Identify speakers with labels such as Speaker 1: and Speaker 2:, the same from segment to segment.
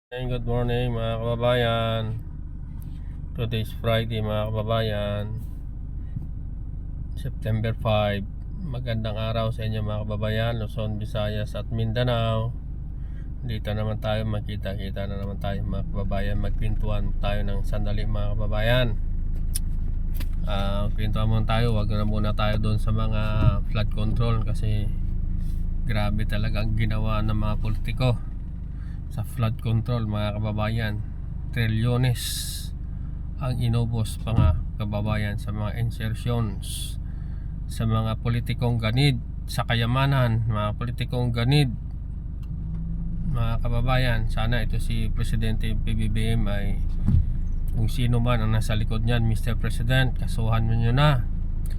Speaker 1: Good morning mga kababayan. Today is Friday mga kababayan, September 5. Magandang araw sa inyo mga kababayan, Luzon, Visayas at Mindanao. Dito naman tayo, magkita-kita na naman tayo mga kababayan. Magpintuan tayo ng sandali mga kababayan. Pintuan muna tayo, wag na muna tayo doon sa mga flood control kasi grabe talaga ang ginawa ng mga politiko sa flood control mga kababayan. Trilyones ang inubos mga kababayan sa mga insertions, sa mga politikong ganid sa kayamanan, mga politikong ganid mga kababayan. Sana ito si Presidente PBBM ay kung sino man ang nasa likod niyan, Mr. President, kasuhan mo nyo na,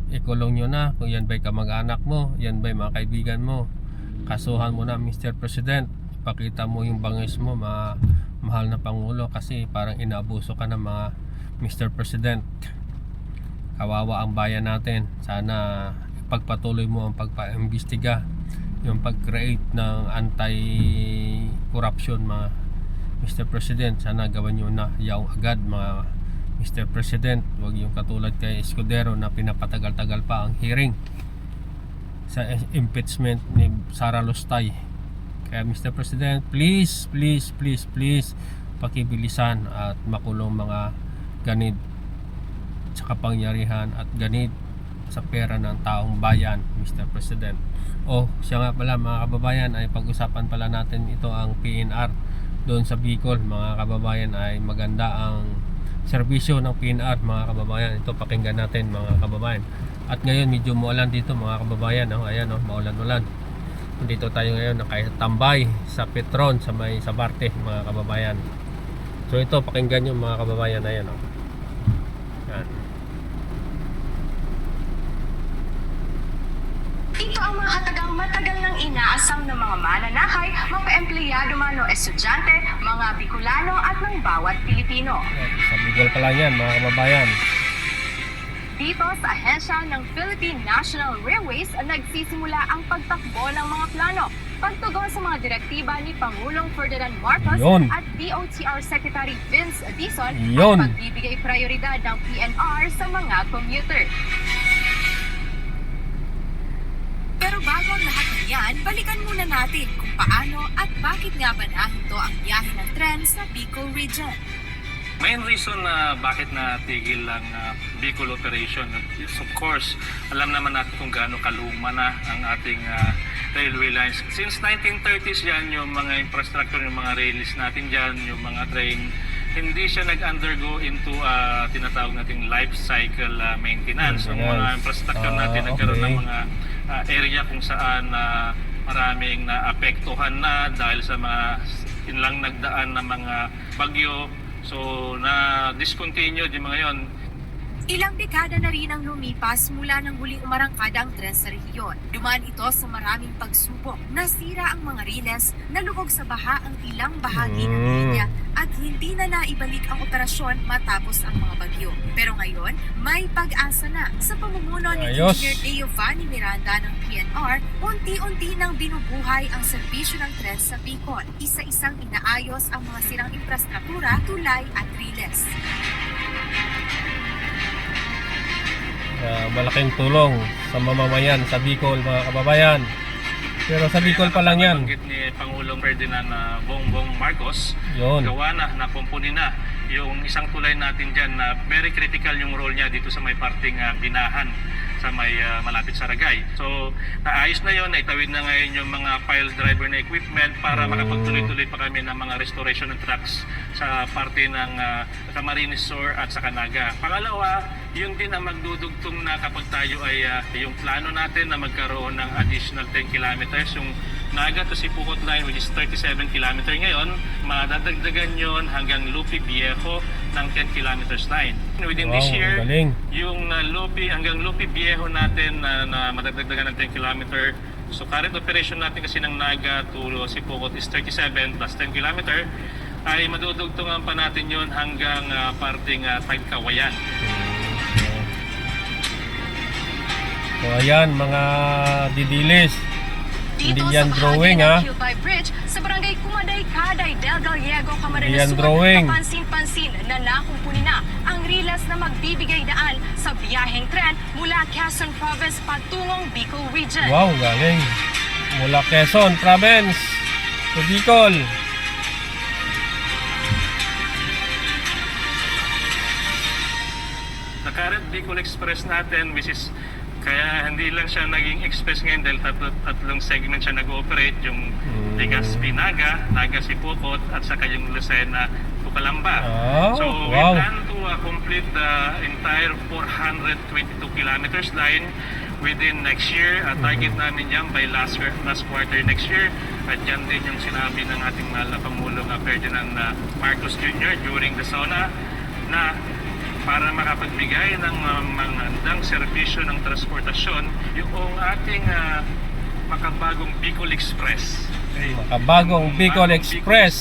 Speaker 1: ikulong nyo na. Kung yan ba'y kamag-anak mo, yan ba'y mga kaibigan mo, kasuhan mo na Mr. President. Pakita mo yung bangis mo, mahal na Pangulo, kasi parang inaabuso ka ng mga Mr. President. Kawawa ang bayan natin. Sana ipagpatuloy mo ang pagpa-imbestiga, yung pag-create ng anti-corruption mga Mr. President. Sana gawin nyo na yaong agad mga Mr. President. Huwag yung katulad kay Escudero na pinapatagal-tagal pa ang hearing sa impeachment ni Sara Lustay. Kaya Mr. President, please pakibilisan at makulong mga ganid sa kapangyarihan at ganid sa pera ng taong bayan, Mr. President. Siya nga pala mga kababayan, ay pag-usapan pala natin ito ang PNR doon sa Bicol mga kababayan. Ay maganda ang serbisyo ng PNR mga kababayan. Ito pakinggan natin mga kababayan. At ngayon medyo maulan dito mga kababayan. Ayan, maulan-ulan. Dito tayo ngayon nakatambay sa Petron sa may Sabarte mga kababayan. So ito pakinggan nyo mga kababayan. Ayan, yan.
Speaker 2: Ito ang mga hatagang matagal nang inaasam ng mga mananakay, mga empleyado man o estudyante, mga Bicolano at ng bawat Pilipino.
Speaker 1: Sa Bicol pa lang yan mga kababayan.
Speaker 2: Dito sa ahensya ng Philippine National Railways, nagsisimula ang pagtakbo ng mga plano, pagtugon sa mga direktiba ni Pangulong Ferdinand Marcos at DOTR Secretary Vince Dizon at pagbibigay prioridad ng PNR sa mga commuter. Pero bago ang lahat ng yan, balikan muna natin kung paano at bakit nga ba nahinto ang biyahe ng tren sa Bicol Region.
Speaker 3: Main reason na bakit natigil ang Bicol operation is, of course, alam naman natin kung gaano kaluma na ang ating railway lines. Since 1930s yan, yung mga infrastructure, yung mga rails natin dyan, yung mga train, hindi siya nag-undergo into tinatawag nating life cycle maintenance. Ang mga infrastructure natin nagkaroon ng mga area kung saan maraming naapektuhan na dahil sa mga inlang nagdaan na mga bagyo. So, na-discontinued yung mga yon.
Speaker 2: Ilang dekada na rin ang lumipas mula nang huling umarangkada ang tren sa rehiyon. Dumaan ito sa maraming pagsubok. Nasira ang mga riles, nalubog sa baha ang ilang bahagi ng linya at hindi na naibalik ang operasyon matapos ang mga bagyo. Pero ngayon, may pag-asa na. Sa pamumuno ni Engineer Giovanni Miranda ng PNR, unti-unti nang binubuhay ang serbisyo ng tren sa Bicol. Isa-isang inaayos ang mga sirang infrastruktura, tulay at riles.
Speaker 1: Malaking tulong sa mamamayan sa Bicol mga kababayan. Pero sa Bicol pa lang yan.
Speaker 3: Nabanggit ni Pangulong Ferdinand Bongbong Marcos,
Speaker 1: Yun.
Speaker 3: gawa na, napumpuni na yung isang tulay natin dyan na very critical yung role niya dito sa may parting Binahan, sa may malapit sa Ragay. So, naayos na yun, naitawid na ngayon yung mga pile driver na equipment para makapagtuloy-tuloy pa kami ng mga restoration ng trucks sa parte ng Camarines Sur at sa Canaga. Pangalawa, yun din ang magdudugtong na kapag tayo ay yung plano natin na magkaroon ng additional 10 kilometers, yung Naga to Sipukot line which is 37 kilometer ngayon, madadagdagan yon hanggang Lupi Viejo ng 10 kilometers line. Within this year, yung Lupi hanggang Lupi Viejo natin na madadagdagan ng 10 kilometer. So current operation natin kasi ng Naga to Sipukot is 37 plus 10 kilometer, ay madudugtungan pa natin yon hanggang parting Tagkawayan.
Speaker 1: So ayan mga didilis,
Speaker 2: dito
Speaker 1: Hindi yan
Speaker 2: sa
Speaker 1: drawing,
Speaker 2: bahagi
Speaker 1: ha?
Speaker 2: ng Kilbay Bridge sa barangay Kumaday, Caday, Del Gallego, Camarines
Speaker 1: Hindi yan
Speaker 2: Sur,
Speaker 1: drawing.
Speaker 2: kapansin-pansin na nakumpuni na ang riles na magbibigay daan sa biyaheng tren mula Quezon Province patungong Bicol Region.
Speaker 1: Wow, galing. Mula Quezon Province to Bicol.
Speaker 3: The current Bicol Express natin, which is kaya hindi lang siya naging express ngayon dahil tatlong segment siya nag-ooperate, yung Legazpi Naga, Naga Sipocot, at saka yung Lucena Tucalamba.
Speaker 1: Oh,
Speaker 3: So
Speaker 1: wow.
Speaker 3: we plan to complete the entire 422 kilometers line within next year. Target namin yan by last quarter next year. At yan din yung sinabi ng ating mahal na Pangulong Ferdinand Marcos Jr. during the SONA na para makapagbigay ng magandang serbisyo ng transportasyon yung ating makabagong Bicol Express. Okay?
Speaker 1: Makabagong Bicol
Speaker 3: Bagong
Speaker 1: Express.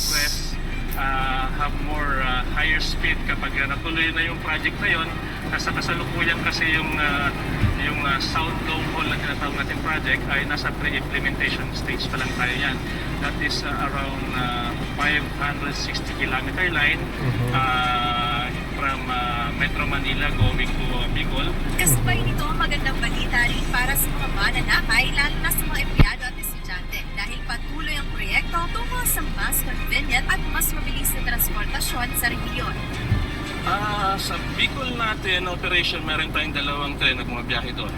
Speaker 3: Have more higher speed kapag natuloy na yung project na yon. Nasa kasalukuyan kasi yung South Long Haul na tinatawag natin project ay nasa pre-implementation stage pa lang tayo yan. That is around 560 kilometer line from Metro Manila going to Bicol.
Speaker 2: Kasabay nito, magandang balita rin para sa mga mananakay, lalo na sa mga empleyado at estudyante dahil patuloy ang proyekto tungo sa mas convenient at mas mabilis na transportasyon sa rehiyon.
Speaker 3: Sa Bicol natin, operation, meron tayong dalawang tren na bumabiyahe doon.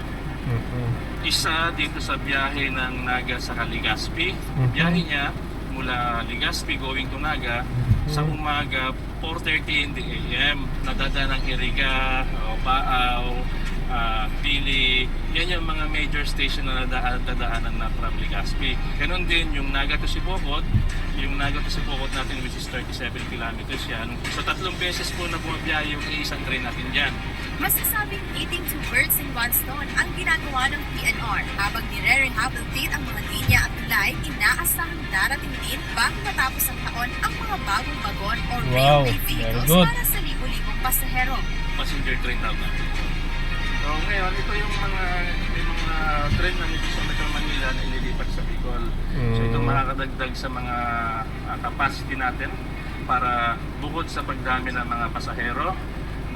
Speaker 3: Isa dito sa biyahe ng Naga sa Legazpi. Biyahe niya mula Legazpi going to Naga sa umaga 4:30 in the AM. Nadadaan ng Iriga, Baaw, Pili. Yan yung mga major station na dadaanan na from Legazpi. Ganon din yung Naga to Sipocot. Yung Naga to Sipocot natin, which is 37 kilometers yan. So tatlong beses po na bumabiyahe yung isang train natin dyan.
Speaker 2: Masasabing eating two birds in one stone ang ginagawa ng PNR habang nire-rehabilitate ang mga linya at tulay, inaasahang darating din bago matapos ang taon ang mga bagong bagon o
Speaker 1: Wow,
Speaker 2: railway
Speaker 1: very
Speaker 2: vehicles
Speaker 1: good.
Speaker 2: para sa libo-libong pasahero.
Speaker 3: Passenger train tawag natin. So ngayon, ito yung mga train na dito sa Metro Manila na ililipat sa Bicol. So ito makakadagdag sa mga capacity natin para bukod sa pagdami ng mga pasahero,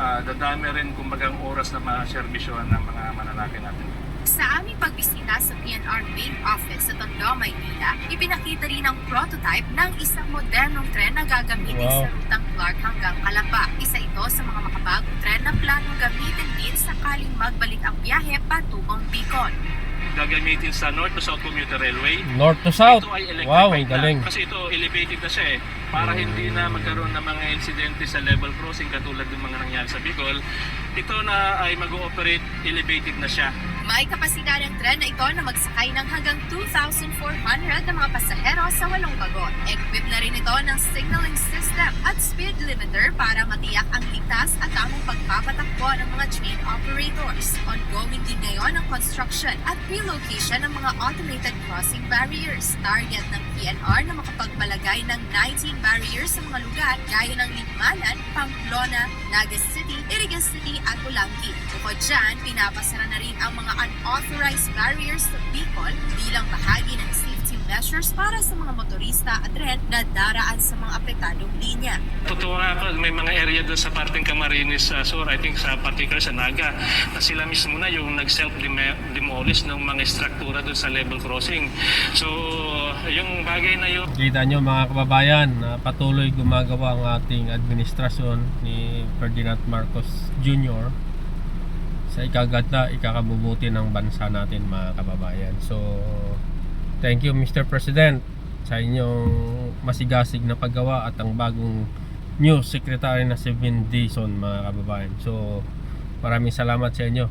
Speaker 3: dadami rin kumbagang oras na maserbisyohan ng mga mananakay natin.
Speaker 2: Sa aming pagbisita sa PNR main office sa Tondo, Maynila, ipinakita rin ang prototype ng isang modernong tren na gagamitin
Speaker 1: Wow.
Speaker 2: sa rutang Clark hanggang Calamba. Isa ito sa mga makabagong tren na planong gamitin din sakaling magbalik ang biyahe patungong Bicol.
Speaker 3: Gagamitin sa North to South Commuter Railway.
Speaker 1: North to South.
Speaker 3: Ito ay electrified
Speaker 1: Wow, ang galing.
Speaker 3: na. Kasi ito elevated na siya para hindi na magkaroon ng mga insidente sa level crossing katulad ng mga nangyari sa Bicol. Ito na ay mag-ooperate, elevated na siya.
Speaker 2: May kapasidad ang tren na ito na magsakay ng hanggang 2,400 na mga pasahero sa 8 bagon. Equipped na rin ito ng signaling system at speed limiter para matiyak ang ligtas at tamang pagpapatakbo ng mga train operators. Ongoing din ngayon ang construction at relocation ng mga automated crossing barriers. Target ng PNR na makapagpalagay ng 19 barriers sa mga lugar gaya ng Likmanan, Pamplona, Naga City, Irigan City at Ulangi. Bukod dyan, pinapasara na rin ang mga unauthorized barriers sa Bicol bilang bahagi ng safety measures para sa mga motorista at tren na daraan sa mga apektadong linya.
Speaker 3: Totoo nga po, may mga area doon sa parteng Camarines Sur, I think sa particular sa Naga, na sila mismo na yung nag-self-demolish ng mga struktura doon sa level crossing. So, yung bagay na yun,
Speaker 1: Kita nyo mga kababayan na patuloy gumagawa ang ating administrasyon ni Ferdinand Marcos Jr. sa ikaganda, ikakabubuti ng bansa natin mga kababayan. So, thank you Mr. President sa inyong masigasig na paggawa at ang bagong new secretary na si Vin Dizon mga kababayan. So, maraming salamat sa inyo.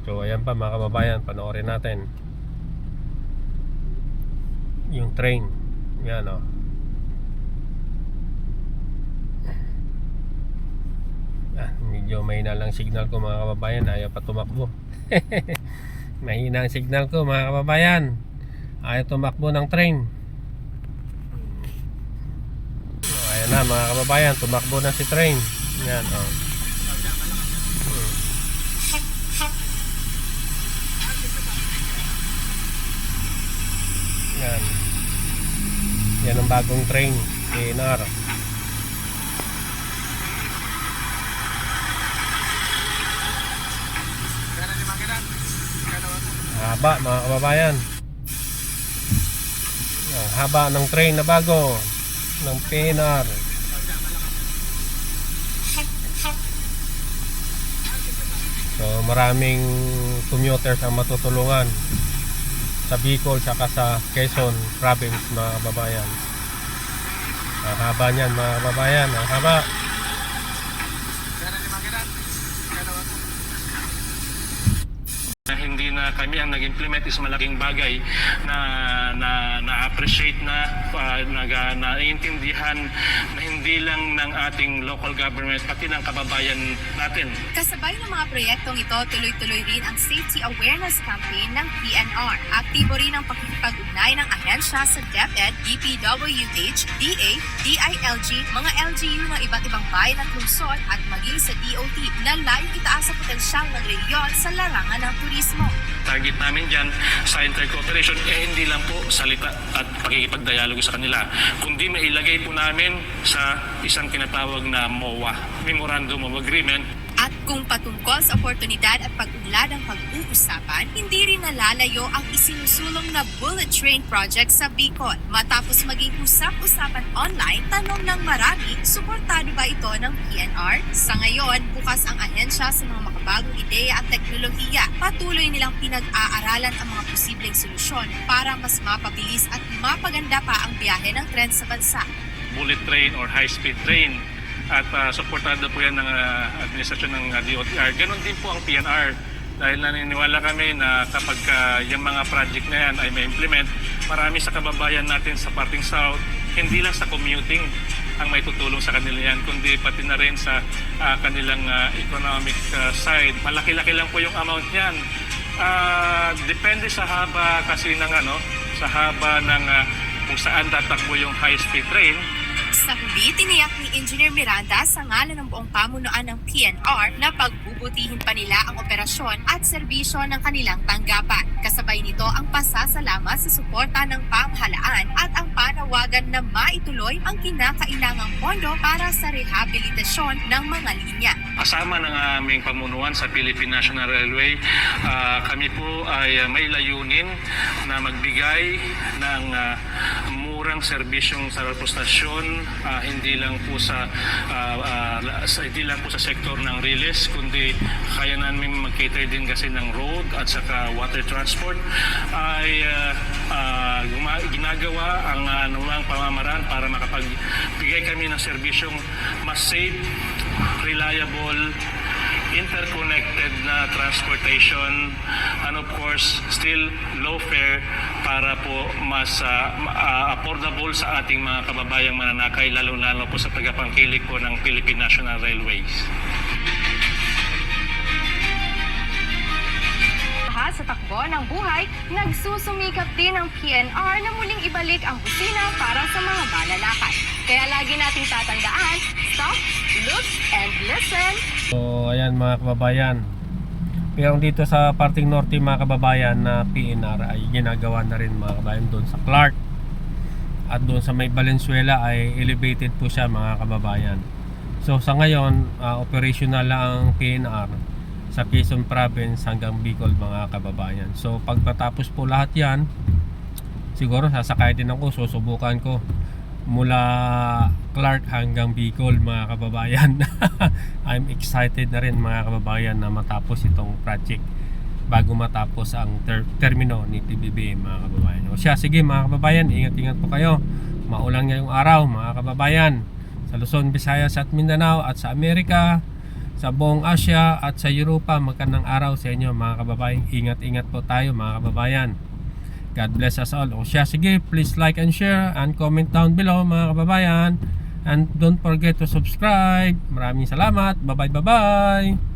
Speaker 1: So, ayan pa mga kababayan, panoorin natin yung train. Yan o. Medyo mahina lang signal ko mga kababayan, ayaw pa tumakbo. Mahina ang signal ko mga kababayan, ayaw tumakbo ng train. Ayan na mga kababayan, tumakbo na si train. Yan o. Yan. Yan ang bagong train, PNR. Haba mga kababayan. Yan, haba ng train na bago ng PNR. So maraming commuters ang matutulungan sa Bicol saka sa Quezon Province mga kababayan. Ang haba niyan mga kababayan, ang haba.
Speaker 3: Na hindi na kami ang nag-implement is malaking bagay na appreciate naiintindihan na hindi lang ng ating local government pati ng kababayan natin.
Speaker 2: Kasabay ng mga proyektong ito, tuloy-tuloy rin ang Safety Awareness Campaign ng PNR. Aktibo rin ang pakikipag-ugnay ng ahensya sa DepEd, DPWH, DA, DILG, mga LGU ng iba't ibang bayan at lungsod at maging sa DOT na layong itaas sa potensyal ng rehiyon sa larangan ng turismo.
Speaker 3: Target namin dyan sa intercooperation hindi lang po salita at pakikipagdialogo sa kanila, kundi mailagay po namin sa isang tinatawag na MOA, Memorandum of Agreement.
Speaker 2: At kung patungkol sa oportunidad at pag-unlad ang pag-uusapan, hindi rin nalalayo ang isinusulong na Bullet Train Project sa Bicol. Matapos maging usap-usapan online, tanong ng marami, suportado ba ito ng PNR? Sa ngayon, bukas ang ahensya sa mga makabagong ideya at teknolohiya. Patuloy nilang pinag-aaralan ang mga posibleng solusyon para mas mapabilis at mapaganda pa ang biyahe ng tren sa bansa.
Speaker 3: Bullet train or high-speed train at suportado po yan ng administrasyon ng DOTR. Ganon din po ang PNR dahil naniniwala kami na kapag yung mga project na yan ay ma-implement, marami sa kababayan natin sa parting south, hindi lang sa commuting ang may tutulong sa kanila yan, kundi pati na rin sa kanilang economic side. Malaki-laki lang po yung amount niyan. Depende sa haba kasi ng sa haba ng kung saan tatakbo yung high-speed train.
Speaker 2: Sa huli, tiniyak ni Engineer Miranda sa ngalan ng buong pamunuan ng PNR na pagbubutihin pa nila ang operasyon at serbisyo ng kanilang tanggapan. Kasabay nito ang pasasalamat sa suporta ng pamahalaan at ang panawagan na maituloy ang kinakailangang pondo para sa rehabilitasyon ng mga linya.
Speaker 3: Kasama ng aming pamunuan sa Philippine National Railway, kami po ay may layunin na magbigay ng murang serbisyong sa transportasyon, hindi lang po sa sektor ng riles, kundi kaya namin mag-cater din kasi ng road at saka water transport ay ginagawa ang anumang pamamaraan para makapagbigay kami ng serbisyong mas safe, reliable, interconnected na transportation, and of course still low fare para po mas affordable sa ating mga kababayang mananakay, lalo-lalo po sa tagapangkilik po ng Philippine National Railways.
Speaker 2: Sa takbo ng buhay, nagsusumikap din ang PNR na muling ibalik ang busina para sa mga malalakad. Kaya lagi nating tatandaan, stop, look, and listen.
Speaker 1: So ayan mga kababayan, pero dito sa parting norte mga kababayan na PNR ay ginagawa na rin mga kababayan doon sa Clark. At doon sa may Valenzuela ay elevated po siya mga kababayan. So sa ngayon, operational lang ang PNR sa Quezon Province hanggang Bicol mga kababayan. So pagpatapos po lahat yan, siguro sasakay din ako, susubukan ko mula Clark hanggang Bicol mga kababayan. I'm excited na rin mga kababayan na matapos itong project bago matapos ang termino ni TBB mga kababayan. O siya, sige mga kababayan, ingat-ingat po kayo. Maulan ngayong araw mga kababayan sa Luzon, Visayas at Mindanao at sa Amerika, sa buong Asia at sa Europa. Magandang araw sa inyo mga kababayan. Ingat-ingat po tayo mga kababayan. God bless us all. O siya, sige, please like and share and comment down below mga kababayan. And don't forget to subscribe. Maraming salamat. Bye-bye.